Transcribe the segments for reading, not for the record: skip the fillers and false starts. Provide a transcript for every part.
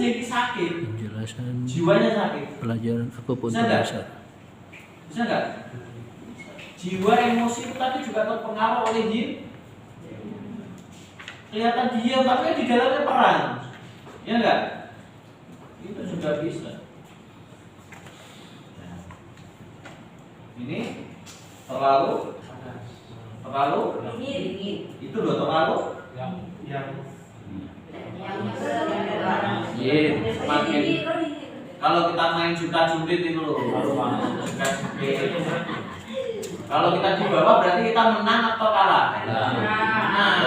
sendiri sakit, Penjelasan jiwanya sakit. pelajaran apapun Bisa nggak? dasar. Bisa nggak? Jiwa emosi itu tadi juga terpengaruh oleh jin. Kelihatan diam, tapi di dalamnya perang. Ya enggak? Itu juga bisa. Nah, ini terlalu itu loh terlalu semakin kalau kita main juta-jutit itu loh kalau kita di bawah berarti kita menang atau kalah? Nah,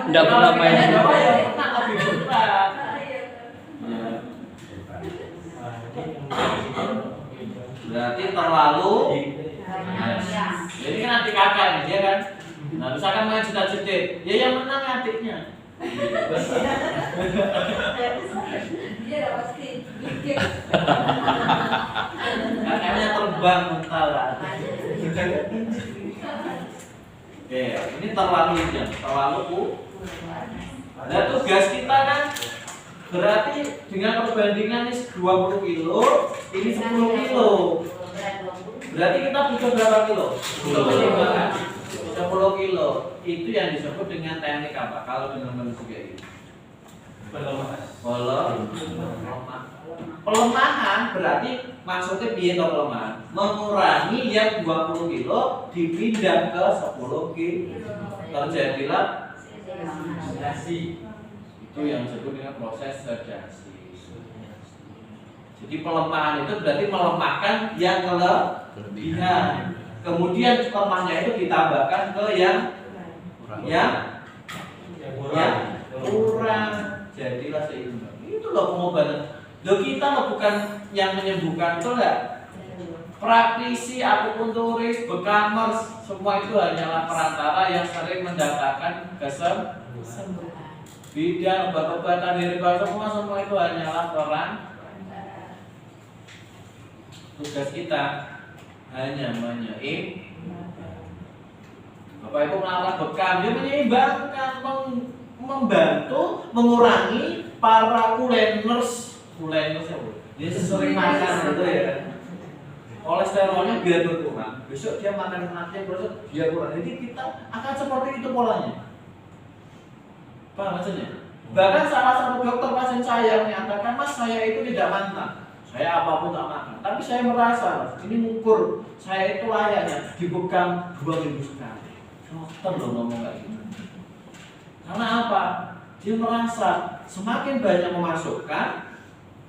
Nggak pernah main di bawah ya menang lebih berat. Berarti terlalu jadi kan adik kakak nih, ya kan? Nah, misalkan main juta-jutit, ya yang menang adiknya. Kakaknya terbang mental lah. Oke, ini terlalu jam, terlalu Nah, tugas kita kan berarti dengan perbandingan ini 20 kilo, ini 10 kilo. Berarti kita butuh berapa kilo? 10 kilo. Itu yang disebut dengan teknik apa? Kalau dengan manusia kayak gitu. Pelemahan berarti maksudnya biaya atau pelemahan? Mengurangi yang 20 kilo dipindah ke 10 kilo. Terjadilah sedasi. Itu yang disebut dengan proses sedasi. Jadi pelemahan itu berarti melemahkan yang kelebihan. Kemudian lemahnya itu ditambahkan ke yang kurang. Jadilah seimbang. Itu loh pengobatan. Loh kita loh bukan yang menyembuhkan, betul nggak? Praktisi, akupunturis, bekamers, semua itu hanyalah perantara yang sering mendatangkan kesembuhan. Bidang obat-obatan herbal semua itu hanyalah peran. Tugas kita hanya Bapak Ibu melakukan bekam, dia menyeimbangkan, membantu mengurangi para kuleners ya Bu. Dia sering makan gitu ya. Kolesterolnya biar berkurang. Besok dia makan nasi besok dia kurang. Jadi kita akan seperti itu polanya. Paham maksudnya? Bahkan salah satu dokter pasien saya menyatakan, Mas saya itu tidak mantan. Saya apapun tak makan. Tapi saya merasa ini mengukur saya itu layaknya dibekam 2 minggu sekali. Dokter loh ngomong kayak gitu. Karena apa? Dia merasa semakin banyak memasukkan,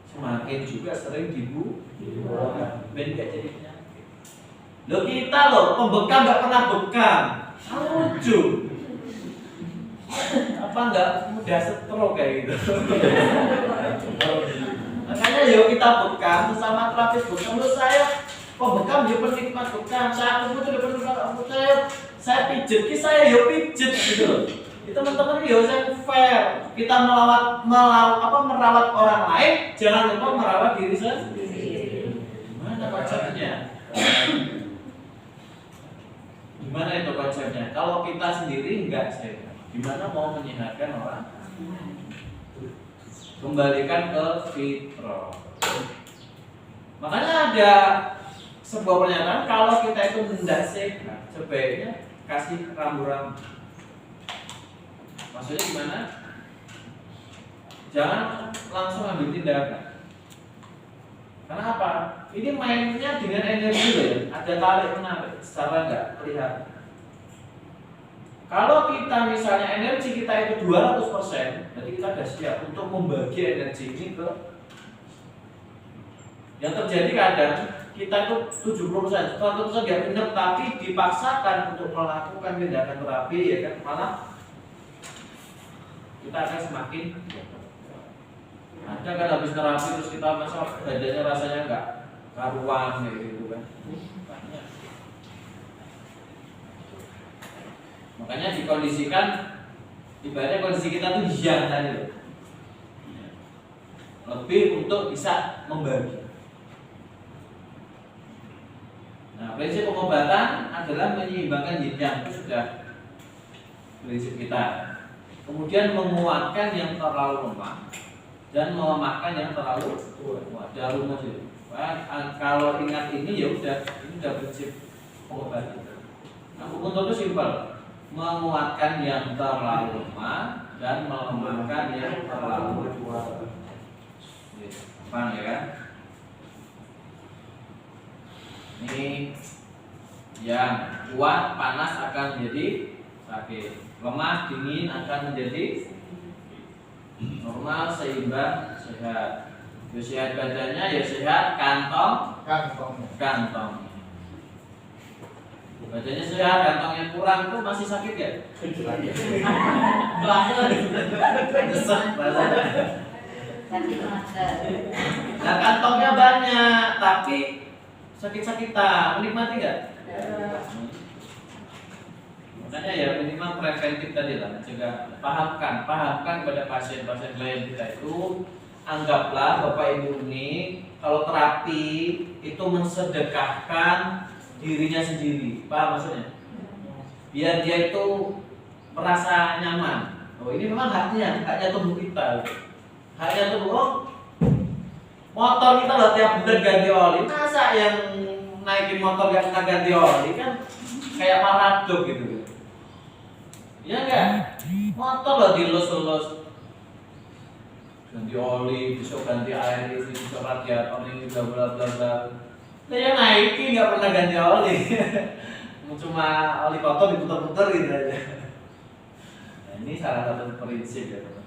semakin juga sering dibuang. Beda jadi penyakit. Loh kita loh pembekam nggak pernah bekam. Lucu. Apa nggak mudah stroke kayak gitu? Makanya yuk kita bekam sesama terapis bekam. Menurut saya pembekam dia penikmat bekam. Saya aku tuh penikmat saya pijet, saya yuk pijet gitu loh. Itu teman-teman yuk saya fair. Kita merawat orang lain, jangan lupa merawat diri sendiri. Gimana konsepnya? Gimana itu konsepnya? Kalau kita sendiri enggak sehat, gimana mau menyehatkan orang? Kembalikan ke fitrah. Makanya ada sebuah pernyataan, kalau kita itu tidak sehat, sebaiknya kasih rambu-rambu. Maksudnya gimana? Jangan langsung ambil tindakan. Karena apa? Ini mainnya dengan energi ya, ada tarik menarik secara enggak kelihatan. Kalau kita misalnya energi kita itu 200%, berarti kita sudah siap untuk membagi energi ini ke. Yang terjadi kadang kita itu 70%, 100% nggak benar, tapi dipaksakan untuk melakukan tindakan terapi, ya kan, malah kita akan semakin. Ada kan habis terapi terus kita masa badannya rasanya nggak karuan gitu kan. Makanya dikondisikan, ibaratnya kondisi kita tuh yang tadi lebih untuk bisa membagi. Nah, prinsip pengobatan adalah menyeimbangkan yin yang, itu sudah prinsip kita. Kemudian menguatkan yang terlalu lemah, dan melemahkan yang terlalu kuat. Jangan rumus itu. Kalau ingat ini ya udah, ini udah prinsip pengobatan. Nah, hukum itu simpel, menguatkan yang terlalu lemah dan melemahkan yang terlalu kuat. Paham ya kan? Ini yang kuat panas akan menjadi sakit, lemah dingin akan menjadi normal, seimbang, sehat. Ya sehat badannya, ya sehat kantong. Badannya sehat, kantongnya kurang tuh masih sakit ya? Nah kantongnya banyak, tapi sakit-sakitan, menikmati nggak? Makanya ya minimal preventif tadi lah, mencegah. Pahamkan kepada pasien-pasien klien kita itu, anggaplah Bapak Ibu ini kalau terapi itu mensedekahkan dirinya sendiri, paham maksudnya? Biar dia itu merasa nyaman. Oh ini memang haknya tubuh kita. Haknya tubuh. Motor kita loh tiap bulan ganti oli. Masa yang naikin motor yang nggak ganti oli kan kayak paradok gitu. Iya enggak? Motor loh dilus-lus. Ganti oli, besok ganti air ini, besok radiator ini, bla bla bla bla. Nah yang naikin nggak pernah ganti oli. Cuma oli kotor diputar-putar gitu aja. Nah, ini salah satu prinsip ya teman.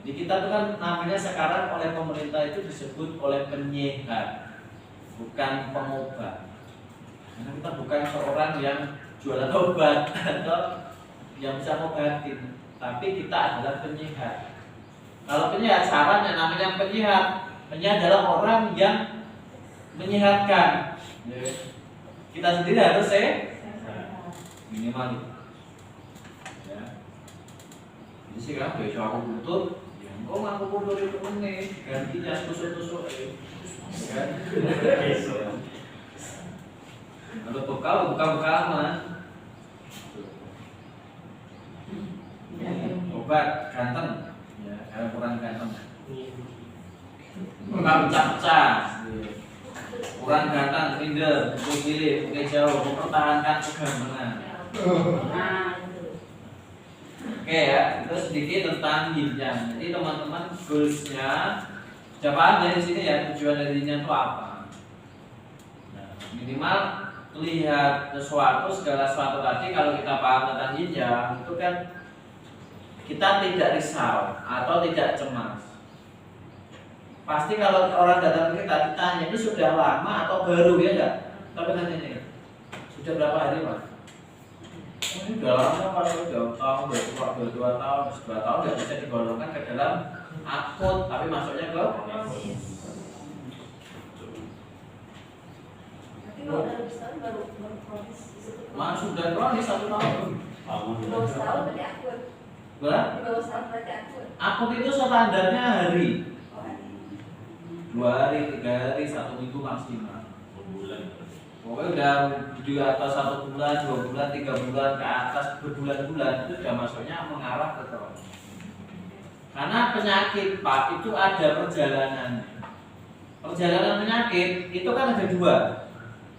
Jadi kita tuh kan namanya sekarang oleh pemerintah itu disebut oleh penyehat, bukan pengobat. Karena kita bukan seorang yang jualan obat atau yang bisa ngobatin, tapi kita adalah penyehat. Kalau penyehat, syaratnya namanya penyehat adalah orang yang menyehatkan. Kita sendiri harus minimal. Ya. Jadi sih kan besok aku butuh, ya kok aku butuh itu nih, gantinya tusuk-tusuk. Ya. Kalau buka mas. Obat ganteng, ya kalau kurang ganteng. Bukan pecah-pecah. Kurang ganteng, minder, pilih, jauh, mempertahankan kegambangan. Oke ya, itu sedikit tentang yin yang. Jadi teman-teman goalsnya, siapa dari sini ya tujuan darinya itu apa? Nah, minimal lihat segala sesuatu tadi kalau kita paham tentang yin yang itu kan kita tidak risau atau tidak cemas. Pasti kalau orang datang ke kita ditanya ini sudah lama atau baru ya enggak? Tapi nanti ini sudah berapa hari Pak? Ini sudah lama Pak, sudah tahun, 2 tahun, 2 tahun nggak bisa digolongkan ke dalam akut, tapi masuknya ke Mas sudah kronis 1 tahun. Akut itu standarnya hari. 2 hari, 3 hari, 1 minggu maksimal. Pokoknya udah di atas 1 bulan, 2 bulan, 3 bulan ke atas berbulan-bulan itu sudah masuknya mengarah ke kronis. Karena penyakit Pak itu ada perjalanan. Perjalanan penyakit itu kan ada 2.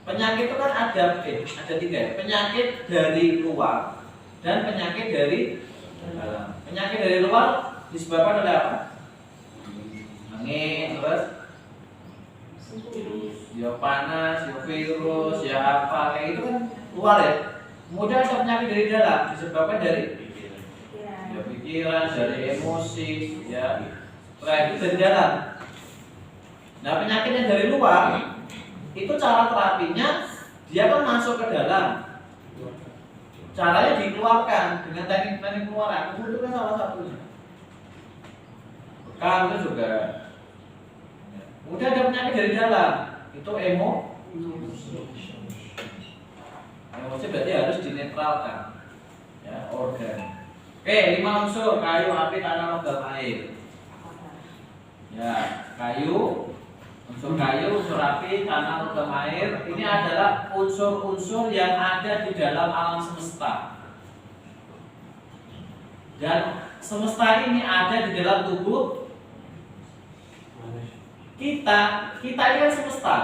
Penyakit itu kan ada 3 ya. Penyakit dari luar dan penyakit dari dalam. Penyakit dari luar disebabkan oleh apa? Angin, terus ya panas, ya virus, ya apa kayak itu kan luar ya. Kemudian ada penyakit dari dalam disebabkan dari ya pikiran, dari emosi, ya itu dari dalam. Nah penyakitnya dari luar itu cara terapinya dia kan masuk ke dalam. Caranya dikeluarkan dengan teknik-teknik keluaran. Itu kan salah satunya. Bekam itu juga. Kemudian ada penyakit dari dalam. Itu emosi berarti harus dinetralkan. Ya, organ. Oke, 5 unsur: kayu, api, tanah, logam, air. Ya, kayu, unsur kayu, unsur api, tanah, logam, air. Ini adalah unsur-unsur yang ada di dalam alam semesta. Dan semesta ini ada di dalam tubuh kita. Kita ini kan semesta.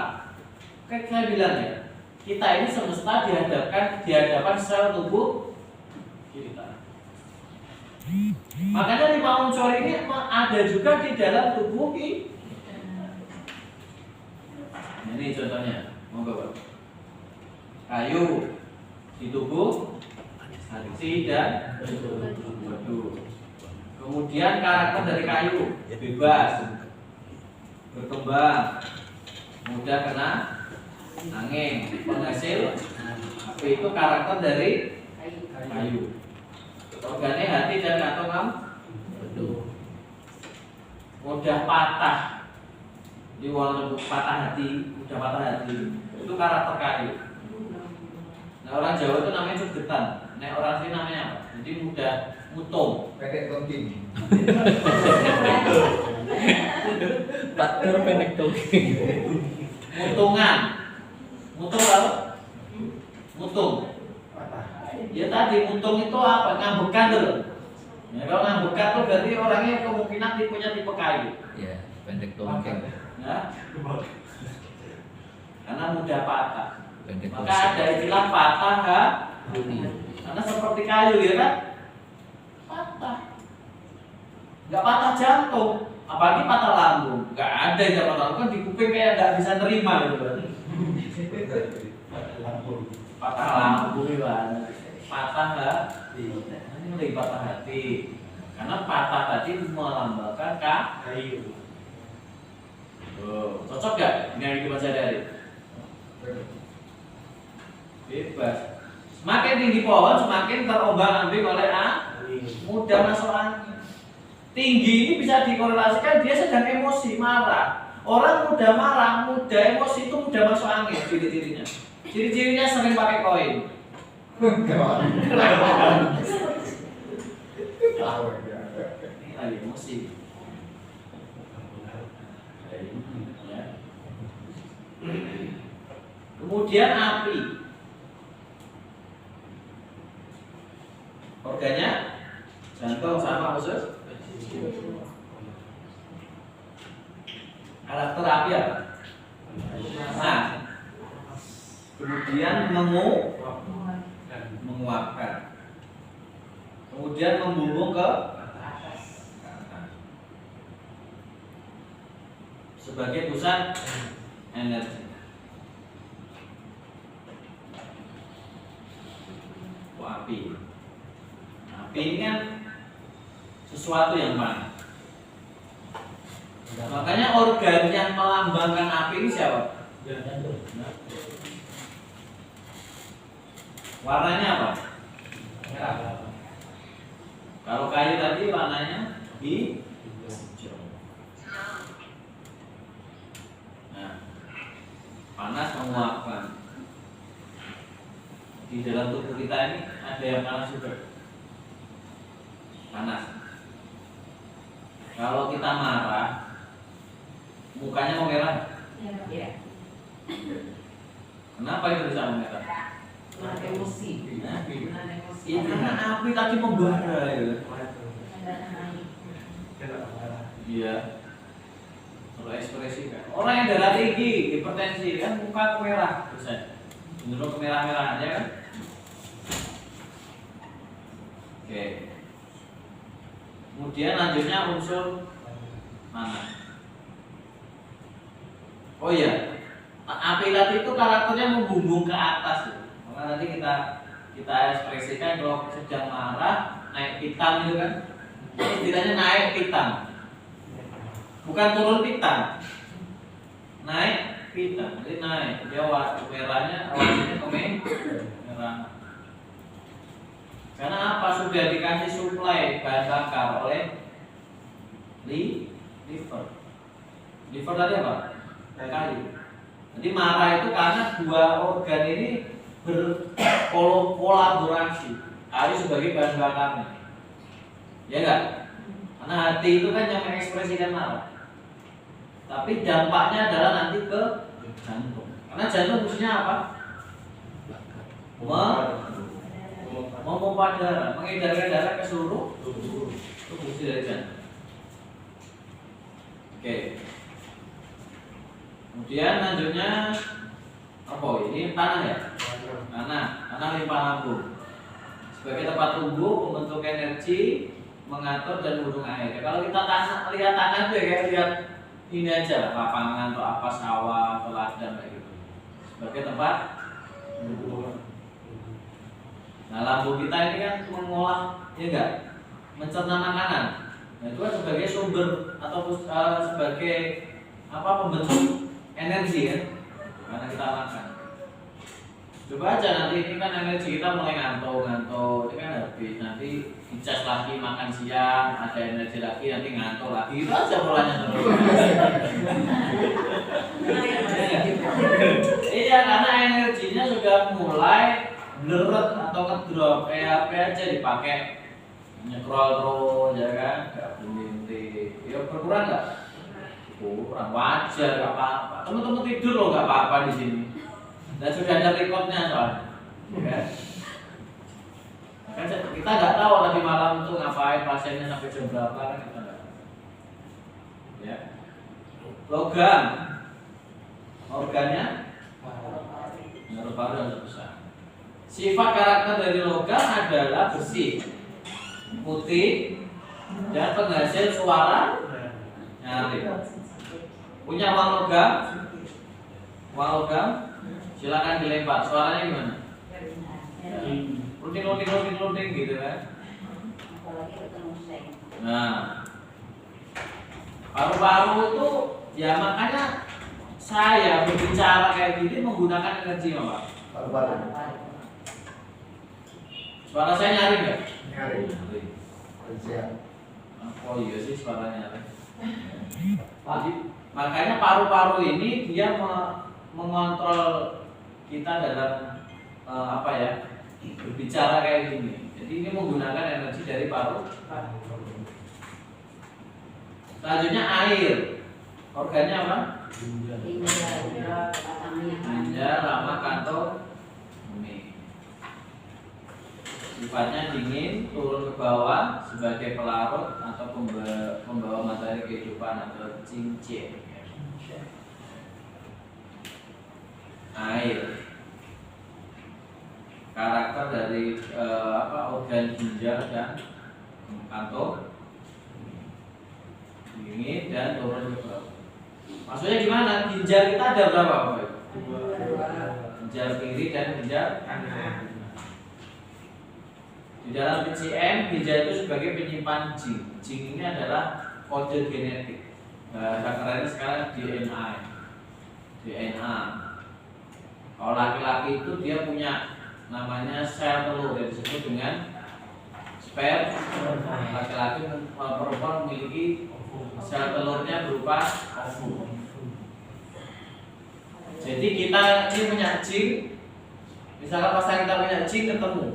Kayak saya bilang ya, kita ini semesta di hadapan sel tubuh kita. Makanya 5 unsur ini ada juga di dalam tubuh kita. Ini contohnya, monggo Pak. Kayu di tubuh besi dan batu. Kemudian karakter dari kayu bebas, berkembang, mudah kena angin, penghasil api. Itu karakter dari kayu. Organnya hati dan kantong mudah patah. Di walaupun patah hati, mudah patah hati, itu karakter kayu. Nah orang Jawa itu namanya sugetan. Nah orang sini namanya apa? Jadi mudah mutung. Pendek tongking. Partner pendek tongking. Mutungan. Mutung apa? Mutung. Ya tadi mutung itu apa? Ngambekan tuh. Ya, kalau ngambekan tuh berarti orangnya kemungkinan tipenya tipe kayu. Ya, pendek tongking. Ya. Karena mudah patah. Pendek Maka tongking. ada istilah patah hati. Karena seperti kayu ya kan? Patah. Nggak patah jantung, apalagi patah lambung. Nggak ada yang patah lambung, kan di kuping kayak nggak bisa nerima gitu kan. Patah lambung gimana? Patah hati. Ini lagi patah hati. Karena patah tadi melambangkan kayu. Oh, cocok gak dengan kehidupan sehari-hari? Bebas. Semakin tinggi pohon, semakin terombang-ambing oleh mudah masuk angin. Tinggi ini bisa dikorelasikan dia sedang emosi, marah. Orang mudah marah, mudah emosi itu mudah masuk angin. Ciri-cirinya. Ciri-cirinya sering pakai koin. Ini lagi emosi. Ya. Kemudian api. Organnya jantung sama usus. Karakter api apa? Nah, kemudian menguapkan. Kemudian membumbung ke atas. Sebagai pusat energi. Api. Api ini kan sesuatu yang panas. Makanya organ yang melambangkan api ini siapa? Warnanya apa? Merah. Kalau kayu tadi warnanya hijau. Nah, panas menguapkan. Di dalam tubuh kita ini ada yang panas juga. Panas. Kalau kita marah, mukanya mau merah. Ya. Kenapa itu bisa merah? Emosi. Nah, Emosi. ini karena api tadi membara ya. Iya. Kalau ekspresi kan. Orang yang darah tinggi, hipertensi kan muka merah bisa. Cenderung kemerah-merahan ya kan? Oke. Kemudian lanjutnya unsur mana? Oh iya, api tadi itu karakternya membumbung ke atas. Maka nanti kita ekspresikan kalau sedang marah naik pitam itu kan? Istilahnya naik pitam, bukan turun pitam. Naik pitam, jadi naik. Dia merahnya awalnya merah. Karena apa? Sudah dikasih suplai bahan bakar oleh liver. Liver tadi apa? Kayu. Jadi marah itu karena dua organ ini berkolaborasi. Kayu sebagai bahan bakarnya. Ya enggak? Karena hati itu kan yang mengekspresikan marah. Tapi dampaknya adalah nanti ke jantung. Karena jantung fungsinya apa? Memompa darah, mengedarkan darah ke seluruh tubuh. fungsi dari jantung. Oke. Kemudian lanjutnya apa? Ini tanah ya? Tanah limpa lambung. Sebagai tempat tumbuh, pembentuk energi, mengatur dan mendukung air. Kalau kita lihat tanah itu ya kayak lihat ini aja, lapangan atau apa sawah atau ladang kayak gitu. Sebagai tempat tumbuh. Nah, lambung kita ini kan mengolah, ya enggak, mencerna makanan. Nah, itu kan sebagai sumber atau sebagai pembentuk energi ya, karena kita makan. Coba aja nanti ini kan energi kita mulai ngantuk, ini kan habis, nanti dicas lagi makan siang, ada energi lagi, nanti ngantuk lagi, itu aja polanya terus. Iya, karena energinya sudah mulai bleret atau ngedrop, PHP aja dipakai nyekrol terus, ya kan, nggak berhenti. Ya berkurang nggak? Kurang, wajar, nggak apa-apa. Teman-teman tidur loh nggak apa-apa di sini. Dan sudah ada recordnya soalnya, ya. Kan kita nggak tahu tadi malam tuh ngapain pasiennya sampai jam berapa kan kita nggak tahu. Ya. Logam, organnya paru-paru dan terbesar. Sifat karakter dari logam adalah bersih, putih, dan penghasil suara nyaring. Punya uang logam? Uang logam? Silakan dilempar. Suaranya gimana? Lunting gitu kan? Nah, paru-paru itu ya makanya saya berbicara kayak gini menggunakan energi apa? Paru-paru. Suara saya nyaring nggak? Nyaring. Siap. Oh iya sih suaranya nyaring. Jadi makanya paru-paru ini dia mengontrol kita dalam berbicara kayak gini. Jadi ini menggunakan energi dari paru. Selanjutnya air. Organnya apa? Ginjal, lama, kantong, bumi. Sifatnya dingin, turun ke bawah sebagai pelarut atau pembawa matahari kehidupan atau cincin. Air. Karakter dari organ ginjal dan kantong, dingin dan turun ke bawah. Maksudnya gimana? Ginjal kita ada berapa, Pak? Ginjal kiri dan ginjal kanan. Di dalam PCM, ginjal itu sebagai penyimpan jin. Jin ini adalah kode genetik. Bahasa kerennya sekarang DNA. DNA. Kalau laki-laki itu dia punya namanya sel telur yang disebut dengan sperm. Laki-laki, perempuan memiliki sel telurnya berupa ovum. Jadi kita ini punya jin. Misalkan pas kita punya jin ketemu,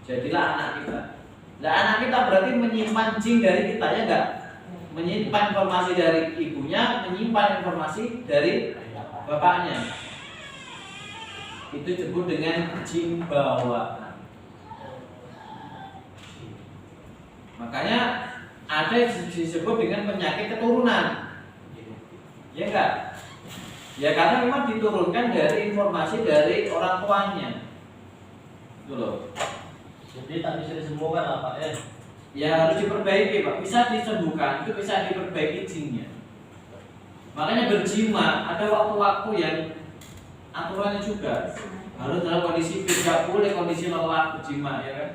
jadilah anak kita. Nah, anak kita berarti menyimpan jin dari kita, ya enggak? Menyimpan informasi dari ibunya, menyimpan informasi dari bapaknya. Itu disebut dengan jin bawaan. Makanya ada disebut dengan penyakit keturunan. Ya enggak? Ya karena memang diturunkan dari informasi dari orang tuanya. Itu loh. Jadi tak bisa disembuhkan lah Pak ya? Ya harus diperbaiki Pak. Bisa disembuhkan, itu bisa diperbaiki jinnya. Makanya berjima ada waktu-waktu yang aturannya juga harus dalam kondisi fit, nggak boleh kondisi lelah berjima, ya kan?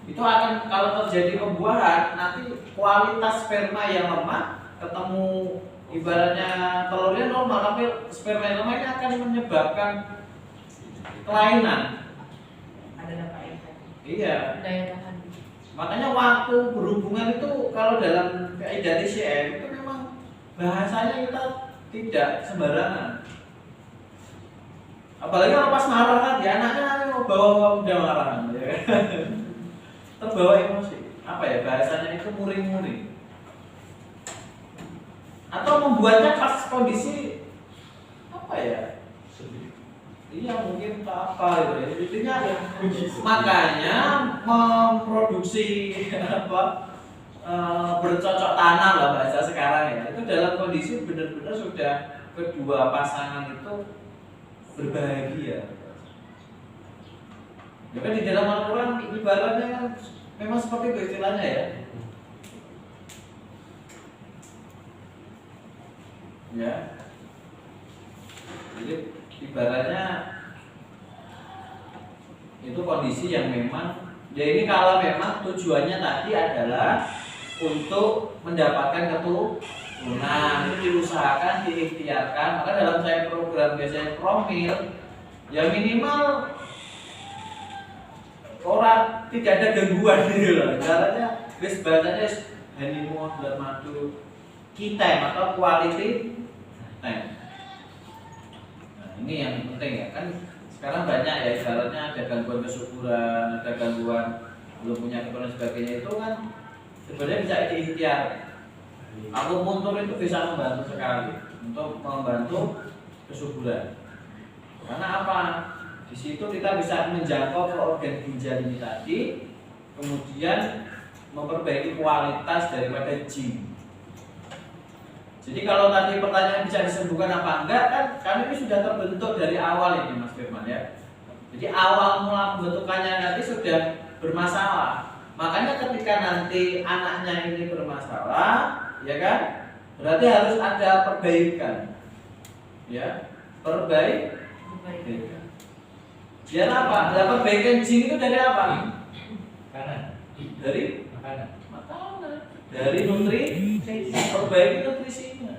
Itu akan kalau terjadi pembuahan nanti kualitas sperma yang lemah ketemu ibaratnya telurnya normal tapi sperma yang lemah ini akan menyebabkan kelainan. Ada dapat Iya. daya tahan. Makanya waktu berhubungan itu kalau dalam kaidah TCM itu memang bahasanya kita tidak sembarangan. Apalagi kalau pas marah kan ya anaknya mau bawa udah marah ya. Terbawa emosi. Apa ya bahasanya itu muring-muring. Atau membuatnya pas kondisi apa ya? Iya mungkin apa gitu ya. Intinya makanya memproduksi bercocok tanam lah bahasa sekarang ya. Itu dalam kondisi benar-benar sudah kedua pasangan itu berbahagia. Ya kan di dalam Al-Quran ibaratnya kan memang seperti itu istilahnya ya. Ya. Jadi ibaratnya itu kondisi yang memang ya ini kalau memang tujuannya tadi adalah untuk mendapatkan keturunan, itu diusahakan, diikhtiarkan. Maka dalam saya program biasanya promil ya minimal orang tidak ada gangguan gitu loh. Caranya wis bahasanya honeymoon dan madu kita atau quality time. Nah, ini yang penting ya kan sekarang banyak ya ibaratnya ada gangguan kesuburan, ada gangguan belum punya keturunan sebagainya itu kan sebenarnya bisa diikhtiar. Aku muntur itu bisa membantu sekali untuk membantu kesuburan. Karena apa? Di situ kita bisa menjangkau ke organ ginjal ini tadi, kemudian memperbaiki kualitas daripada jin. Jadi kalau tadi pertanyaan bisa disembuhkan apa enggak kan kami ini sudah terbentuk dari awal ini Mas Firman ya. Jadi awal mula pembentukannya nanti sudah bermasalah. Makanya ketika nanti anaknya ini bermasalah, ya kan? Berarti harus ada perbaikan. Ya, perbaikan. Biar apa? Ada perbaikan jin itu dari apa? Kanan. Dari Makanan. makanan. Dari nutrisi, perbaiki nutrisinya.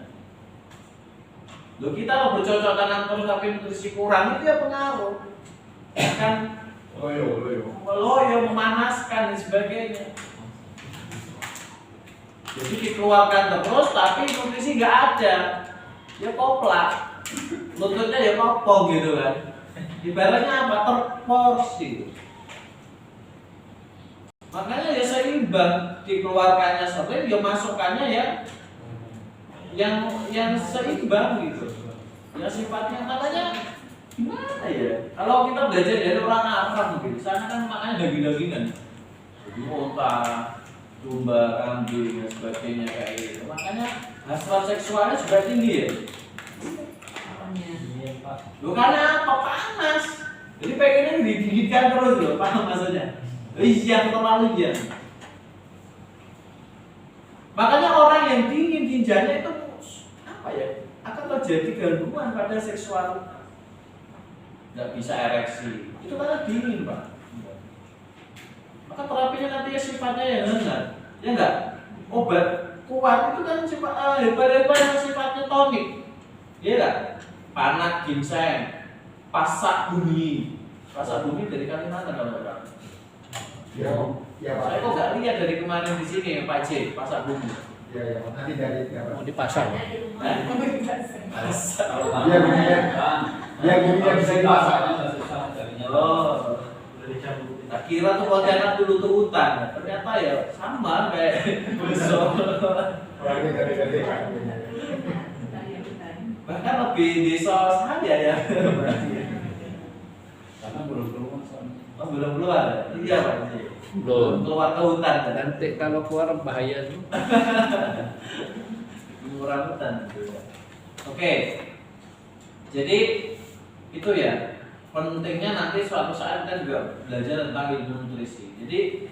Loh kita lo bercocok tanam terus tapi nutrisi kurang itu ya pengaruh. Kan loyo memanaskan dan sebagainya. Jadi dikeluarkan terus tapi nutrisi nggak ada. Ya koplak. Lututnya ya kopong gitu kan. Ibaratnya apa? Terporsi. Makanya ya seimbang, dikeluarkannya sering, ya masukannya ya yang seimbang gitu. Ya sifatnya makanya gimana ya? Kalau kita belajar dari orang Arab gitu, sana kan makanya daging-dagingan, jadi unta, domba, kambing dan sebagainya kayak gitu. Makanya hasrat seksualnya juga tinggi ya. Iya, Pak. Loh karena apa? Panas. Jadi pengennya didinginkan terus loh, paham maksudnya? Iya, terlalu iya. Makanya orang yang dingin ginjalnya itu apa ya? Akan terjadi gangguan pada seksualitas. Nggak bisa ereksi. Itu karena dingin, Pak. Maka terapinya nanti ya sifatnya yang benar. Ya enggak? Obat kuat itu kan sifat hebat-hebat yang sifatnya tonik. Iya enggak? Panat ginseng, pasak bumi. Pasak bumi dari Kalimantan kalau enggak. Ya, ya Pak. Saya kok nggak lihat dari kemarin di sini Pak J, pasak bumi. Ya, ya. Nanti dari ya, Pak. Mau dipasang. Pasak. Dia begini, dia begini bisa dimasak. Oh, tak kira tuh kontainer dulu tuh hutan, ternyata ya sama kayak besok. Orangnya dari kan. Bahkan lebih desa saya ya berarti. Karena belum keluar soalnya. Oh, belum keluar. Iya Pak J. Belum. Keluar ke hutan. Nanti kalau keluar bahaya tuh. Keluar hutan. Oke. Jadi itu ya pentingnya nanti suatu saat kita juga belajar tentang ilmu nutrisi. Jadi